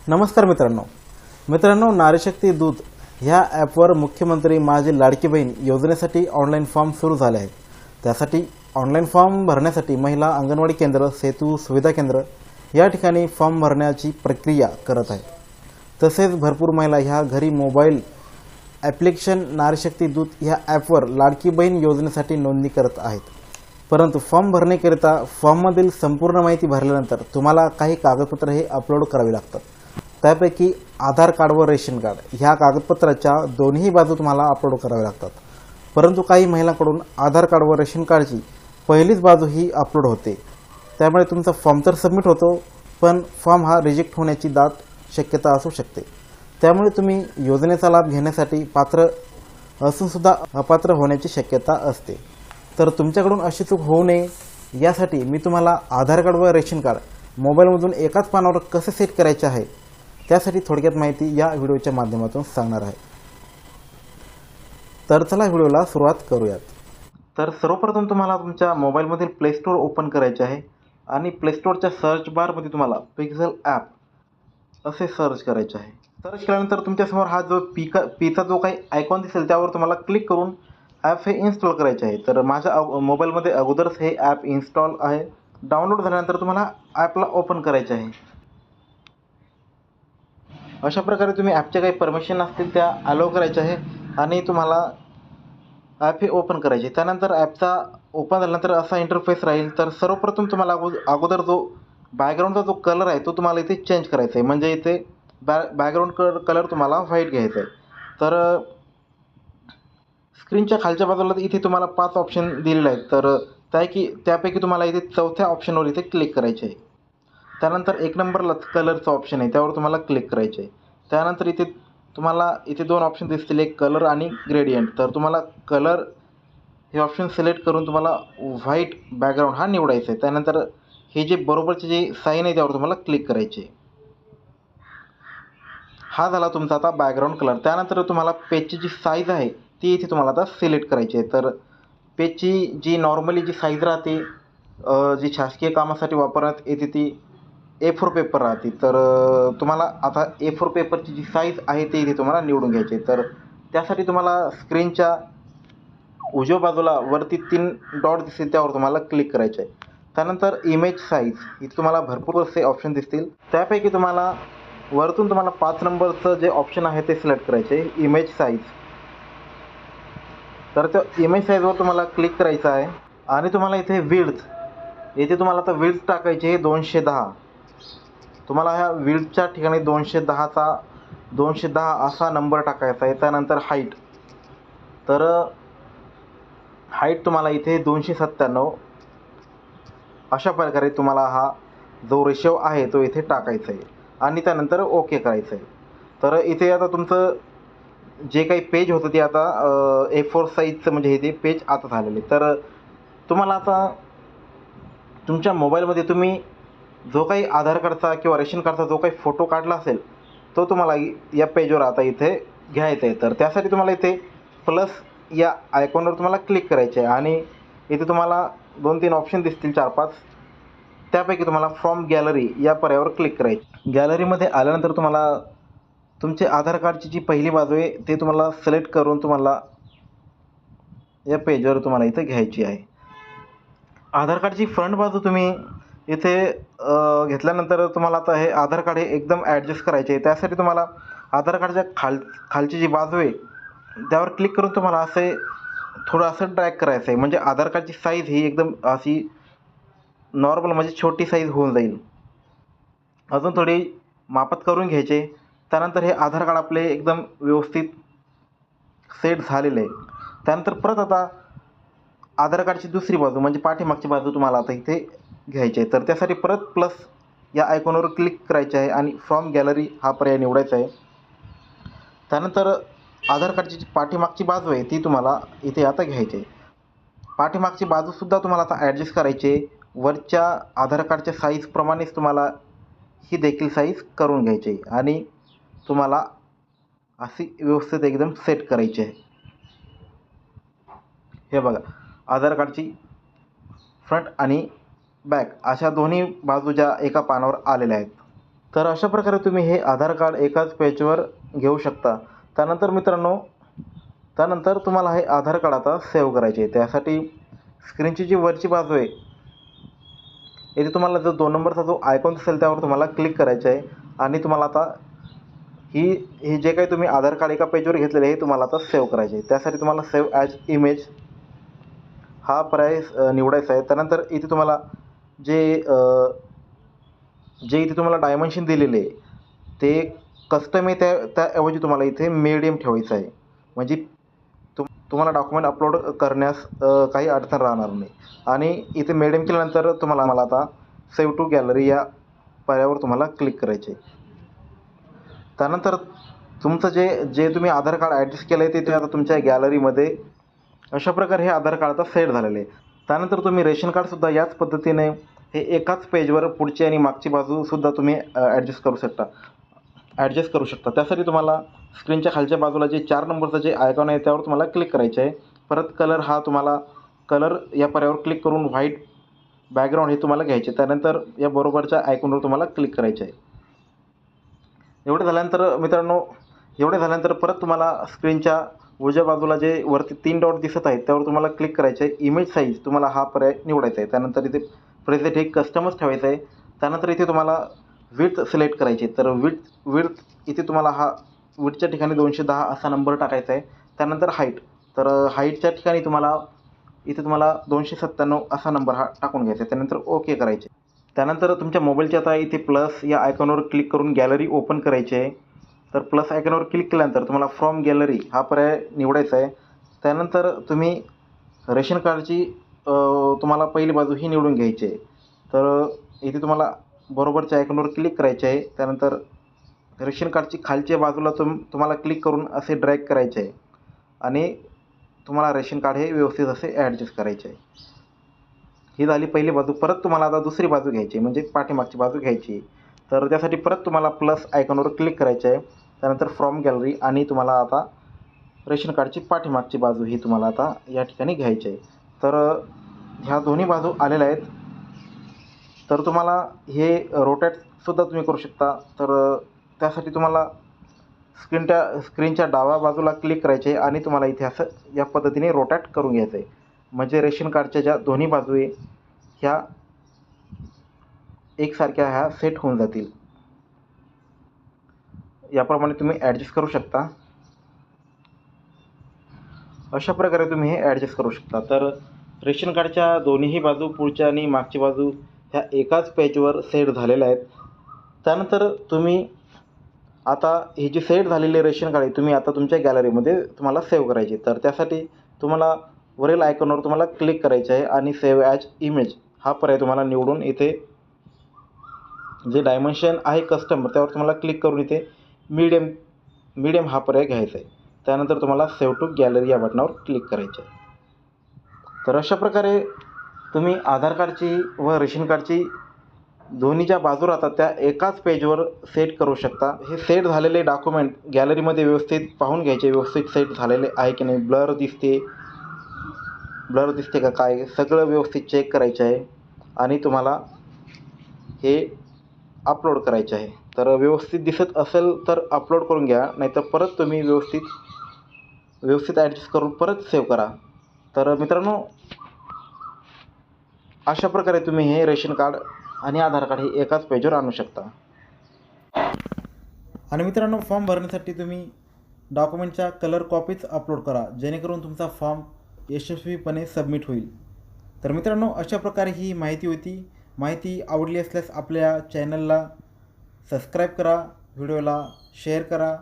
नमस्कार मित्रांनो, नारीशक्ती दूत ह्या ॲपवर मुख्यमंत्री माझी लाडकी बहीण योजनेसाठी ऑनलाईन फॉर्म सुरू झाले आहेत. त्यासाठी ऑनलाईन फॉर्म भरण्यासाठी महिला अंगणवाडी केंद्र, सेतू सुविधा केंद्र या ठिकाणी फॉर्म भरण्याची प्रक्रिया करत आहे. तसेच भरपूर महिला ह्या घरी मोबाईल ॲप्लिकेशन नारीशक्ती दूत ह्या ॲपवर लाडकी बहीण योजनेसाठी नोंदणी करत आहेत. परंतु फॉर्म भरण्याकरिता फॉर्ममधील संपूर्ण माहिती भरल्यानंतर तुम्हाला काही कागदपत्र हे अपलोड करावी लागतात. त्यापैकी आधार कार्ड व रेशन कार्ड ह्या कागदपत्राच्या दोन्ही बाजू तुम्हाला अपलोड कराव्या लागतात. परंतु काही महिलांकडून आधार कार्ड व रेशन कार्डची पहिलीच बाजू ही अपलोड होते. त्यामुळे तुमचा फॉर्म तर सबमिट होतो, पण फॉर्म हा रिजेक्ट होण्याची दाट शक्यता असू शकते. त्यामुळे तुम्ही योजनेचा लाभ घेण्यासाठी पात्र असूनसुद्धा अपात्र होण्याची शक्यता असते. तर तुमच्याकडून अशी चूक होऊ नये यासाठी मी तुम्हाला आधार कार्ड व रेशन कार्ड मोबाईलमधून एकाच पानावर कसे सेट करायचे आहे त्यासाठी थोडक्यात माहिती या व्हिडिओच्या माध्यमातून सांगणार आहे. तर चला व्हिडिओला सुरुवात करूयात. तर सर्वप्रथम तुम्हाला तुमच्या मोबाईलमधील प्ले स्टोअर ओपन करायचे आहे आणि प्ले स्टोअरच्या सर्च बारमध्ये तुम्हाला पिक्सेल ॲप असे सर्च करायचे आहे. सर्च केल्यानंतर तुमच्यासमोर हा जो पीचा जो काही आयकॉन दिसेल त्यावर तुम्हाला क्लिक करून ॲप हे इन्स्टॉल करायचे आहे. तर माझ्या मोबाईलमध्ये अगोदरच हे ॲप इन्स्टॉल आहे. डाउनलोड झाल्यानंतर तुम्हाला ॲपला ओपन करायचे आहे. अशा प्रकारे तुम्ही ॲपच्या काही परमिशन असतील त्या अलाउ करायच्या आहे आणि तुम्हाला ॲप हे ओपन करायचे. त्यानंतर ॲपचा ओपन झाल्यानंतर असा इंटरफेस राहील. तर सर्वप्रथम तुम्हाला अगोदर जो बॅकग्राऊंडचा जो कलर आहे तो तुम्हाला इथे चेंज करायचा आहे. म्हणजे इथे बॅकग्राऊंड कलर तुम्हाला व्हाईट घ्यायचा आहे. तर स्क्रीनच्या खालच्या बाजूला इथे तुम्हाला 5 ऑप्शन दिलेले आहेत. तर त्यापैकी तुम्हाला इथे चौथ्या ऑप्शनवर इथे क्लिक करायचे आहे. त्यानंतर 1 नंबरला कलरचा ऑप्शन आहे त्यावर तुम्हाला क्लिक करायचे आहे. त्यानंतर तुम्हाला इथे 2 ऑप्शन दिसतील, एक कलर आणि ग्रेडियंट. तर तुम्हाला कलर हे ऑप्शन सिलेक्ट करून तुम्हाला व्हाईट बॅकग्राऊंड हा निवडायचा आहे. त्यानंतर हे जे बरोबरचे जे साईन आहे त्यावर तुम्हाला क्लिक करायचे. हा झाला तुमचा आता बॅकग्राऊंड कलर. त्यानंतर तुम्हाला पेजची जी साईज आहे ती इथे तुम्हाला आता सिलेक्ट करायची आहे. तर पेजची जी नॉर्मली जी साईज राहते जी शासकीय कामासाठी वापरण्यात येते ती A4 पेपर राहते. तर तुम्हाला आता A4 पेपरची जी साईज आहे ती इथे तुम्हाला निवडून घ्यायची आहे. तर त्यासाठी तुम्हाला स्क्रीनच्या उजव्या बाजूला वरती 3 डॉट दिसतील त्यावर तुम्हाला क्लिक करायचे आहे. त्यानंतर इमेज साईज इथे तुम्हाला भरपूर असे ऑप्शन दिसतील. त्यापैकी तुम्हाला वरतून तुम्हाला 5 नंबरचं जे ऑप्शन आहे ते सिलेक्ट करायचे आहे, इमेज साईज. तर त्या इमेज साईजवर तुम्हाला क्लिक करायचं आहे आणि तुम्हाला इथे इथे तुम्हाला आता विड्थ टाकायची आहे 210. तुम्हाला ह्या विड्थच्या ठिकाणी 210 असा नंबर टाकायचा आहे. त्यानंतर हाईट, तर हाईट तुम्हाला इथे 297 अशा प्रकारे तुम्हाला हा जो रेशो आहे तो इथे टाकायचा आहे आणि त्यानंतर ओके करायचं आहे. तर इथे आता तुमचं जे काही पेज होतं ते आता A4 साईजचं म्हणजे हे ते पेज आता झालेलं आहे. तर तुम्हाला आता तुमच्या मोबाईलमध्ये तुम्ही जो काही आधार कार्डचा किंवा रेशन कार्डचा जो काही फोटो काढला असेल तो तुम्हाला या पेजवर आता इथे घ्यायचा आहे. तर त्यासाठी तुम्हाला इथे प्लस या आयकॉनवर तुम्हाला क्लिक करायचे आहे आणि इथे तुम्हाला 2-3 ऑप्शन दिसतील, 4-5. त्यापैकी तुम्हाला फ्रॉम गॅलरी या पर्यायावर क्लिक करायचे. गॅलरीमध्ये आल्यानंतर तुम्हाला तुमचे आधार कार्डची जी पहिली बाजू आहे ते तुम्हाला सिलेक्ट करून तुम्हाला या पेजवर तुम्हाला इथे घ्यायची आहे. आधार कार्डची फ्रंट बाजू तुम्ही इथे घेतल्यानंतर तुम्हाला आता हे आधार कार्ड हे एकदम ॲडजस्ट करायचे आहे. त्यासाठी तुम्हाला आधार कार्डच्या खालची जी बाजू आहे त्यावर क्लिक करून तुम्हाला असे थोडं असं ड्रॅग करायचं आहे. म्हणजे आधार कार्डची साईज ही एकदम अशी नॉर्मल म्हणजे छोटी साईज होऊन जाईल. अजून थोडी मापात करून घ्यायचे. त्यानंतर हे आधार कार्ड आपले एकदम व्यवस्थित सेट झालेलं आहे. त्यानंतर परत आता आधार कार्डची दुसरी बाजू म्हणजे पाठीमागची बाजू तुम्हाला आता इथे घ्यायची आहे. तर त्यासाठी परत प्लस या आयकॉनवर क्लिक करायचे आहे आणि फ्रॉम गॅलरी हा पर्याय निवडायचा आहे. त्यानंतर आधार कार्डची जी पाठीमागची बाजू आहे ती तुम्हाला इथे आता घ्यायची आहे. पाठीमागची बाजूसुद्धा तुम्हाला आता ॲडजस्ट करायची आहे. वरच्या आधार कार्डच्या साईजप्रमाणेच तुम्हाला ही देखील साईज करून घ्यायची आहे आणि तुम्हाला अशी व्यवस्थित एकदम सेट करायची आहे. हे बघा, आधार कार्डची फ्रंट आणि बॅक अशा दोन्ही बाजू ज्या एका पानावर आलेल्या आहेत. तर अशा प्रकारे तुम्ही हे आधार कार्ड एकाच पेजवर घेऊ शकता. त्यानंतर मित्रांनो, त्यानंतर तुम्हाला हे आधार कार्ड आता सेव्ह करायचे आहे. त्यासाठी स्क्रीनची जी वरची बाजू आहे, इथे तुम्हाला जो 2 नंबरचा जो आयकॉन दिसेल त्यावर तुम्हाला क्लिक करायचं आहे आणि तुम्हाला आता ही जे काही तुम्ही आधार कार्ड एका पेजवर घेतलेले आहे, हे तुम्हाला आता सेव्ह करायचे आहे. त्यासाठी तुम्हाला सेव्ह ॲज इमेज हा पर्याय निवडायचा आहे. त्यानंतर इथे तुम्हाला जे इथे तुम्हाला डायमेन्शन दिलेले आहे ते कस्टम आहे, त्याऐवजी तुम्हाला इथे मीडियम ठेवायचं आहे. म्हणजे तुम्हाला डॉक्युमेंट अपलोड करण्यास काही अडचण राहणार नाही. आणि इथे मीडियम केल्यानंतर मला आता सेव्ह टू गॅलरी या पर्यायावर तुम्हाला क्लिक करायचे आहे. त्यानंतर तुमचं जे तुम्ही आधार कार्ड ॲडजस्ट केलं आहे ते आता तुमच्या गॅलरीमध्ये अशा प्रकारे हे आधार कार्ड आता सेट झालेले आहे. त्यानंतर तुम्ही रेशन कार्डसुद्धा याच पद्धतीने हे एकाच पेजवर पुढची आणि मागची बाजूसुद्धा तुम्ही ॲडजस्ट करू शकता. त्यासाठी तुम्हाला स्क्रीनच्या खालच्या बाजूला जे 4 नंबरचं जे आयकॉन आहे त्यावर तुम्हाला क्लिक करायचं आहे. परत कलर या पर्यायावर क्लिक करून व्हाईट बॅकग्राऊंड हे तुम्हाला घ्यायचे. त्यानंतर या बरोबरच्या आयकॉनवर तुम्हाला क्लिक करायचं आहे. एवढं झाल्यानंतर परत तुम्हाला स्क्रीनच्या उजव्या बाजूला जे वरती 3 डॉट दिसत आहेत त्यावर तुम्हाला क्लिक करायचं आहे. इमेज साईज तुम्हाला हा पर्याय निवडायचा आहे. त्यानंतर इथे प्रेझेंट हे कस्टमच ठेवायचं आहे. त्यानंतर इथे तुम्हाला विड्थ सिलेक्ट करायची आहे. तर विड्थ इथे तुम्हाला विड्थच्या ठिकाणी 210 असा नंबर टाकायचा आहे. त्यानंतर तर हाईटच्या ठिकाणी तुम्हाला 297 असा नंबर हा टाकून घ्यायचा आहे. त्यानंतर ओके करायचे. त्यानंतर तुमच्या मोबाईलच्या आता इथे प्लस या आयकॉनवर क्लिक करून गॅलरी ओपन करायची आहे. तर प्लस आयकॉनवर क्लिक केल्यानंतर तुम्हाला फ्रॉम गॅलरी हा पर्याय निवडायचा आहे. त्यानंतर तुम्ही रेशन कार्डची तुम्हाला पहिली बाजू ही निवडून घ्यायची आहे. तर इथे तुम्हाला बरोबरच्या आयकॉनवर क्लिक करायचे आहे. त्यानंतर रेशन कार्डची खालच्या बाजूला तुम्हाला क्लिक करून असे ड्रॅग करायचे आहे आणि तुम्हाला रेशन कार्ड हे व्यवस्थित असे ॲडजस्ट करायचे आहे. ही झाली पहिली बाजू. परत तुम्हाला आता दुसरी बाजू घ्यायची म्हणजे पाठीमागची बाजू घ्यायची. तर त्यासाठी परत तुम्हाला प्लस आयकॉनवर क्लिक करायचं आहे. त्यानंतर फ्रॉम गॅलरी आणि तुम्हाला आता रेशन कार्डची पाठीमागची बाजू ही तुम्हाला आता या ठिकाणी घ्यायची आहे. तर ह्या दोन्ही बाजू आलेल्या आहेत. तर तुम्हाला हे रोटेटसुद्धा तुम्ही करू शकता. तर त्यासाठी तुम्हाला स्क्रीनच्या डाव्या बाजूला क्लिक करायचे आहे आणि तुम्हाला इथे असं या पद्धतीने रोटेट करून घ्यायचं आहे. म्हणजे रेशन कार्डच्या ज्या दोन्ही बाजू आहे ह्या एकसारख्या सेट होऊन जातील. याप्रमाणे तुम्ही ॲडजस्ट करू शकता. अशा प्रकारे तुम्ही हे ॲडजस्ट करू शकता. तर रेशन कार्डच्या दोन्हीही बाजू पुढच्या आणि मागची बाजू ह्या एकाच पेजवर सेट झालेल्या आहेत. त्यानंतर तुम्ही आता ही जी सेट झालेली रेशन कार्ड आहे तुम्ही आता तुमच्या गॅलरीमध्ये तुम्हाला सेव्ह करायची. तर त्यासाठी तुम्हाला वरील आयकॉनवर तुम्हाला क्लिक करायचं आहे आणि सेव्ह ॲज इमेज हा पर्याय तुम्हाला निवडून इथे जे डायमेन्शन आहे कस्टमर त्यावर तुम्हाला क्लिक करून इथे मीडियम हा पर्याय घ्यायचा आहे. त्यानंतर तुम्हाला सेव्ह टू गॅलरी या बटनावर क्लिक करायचे आहे. तर अशा प्रकारे तुम्ही आधार कार्डची व रेशन कार्डची दोन्हीच्या बाजू राहतात त्या एकाच पेजवर सेट करू शकता. हे सेट झालेले डॉक्युमेंट गॅलरीमध्ये व्यवस्थित पाहून घ्यायचे, व्यवस्थित सेट झालेले आहे की नाही, ब्लर दिसते का काय, सगळं व्यवस्थित चेक करायचं आहे आणि तुम्हाला हे अपलोड करायचे आहे. तर व्यवस्थित दिसत असेल तर अपलोड करून घ्या, नाहीतर परत तुम्ही व्यवस्थित ॲडजस्ट करून परत सेव्ह करा. तर मित्रांनो, अशा प्रकारे तुम्ही हे रेशन कार्ड आणि आधार कार्ड हे एकाच पेजवर आणू शकता. आणि मित्रांनो, फॉर्म भरण्यासाठी तुम्ही डॉक्युमेंटच्या कलर कॉपीज अपलोड करा, जेणेकरून तुमचा फॉर्म यशस्वीपणे सबमिट होईल. तर मित्रांनो, अशा प्रकारे ही माहिती होती. माहिती आवडली असल्यास आपल्या चॅनलला सबस्क्राईब करा, व्हिडिओला शेअर करा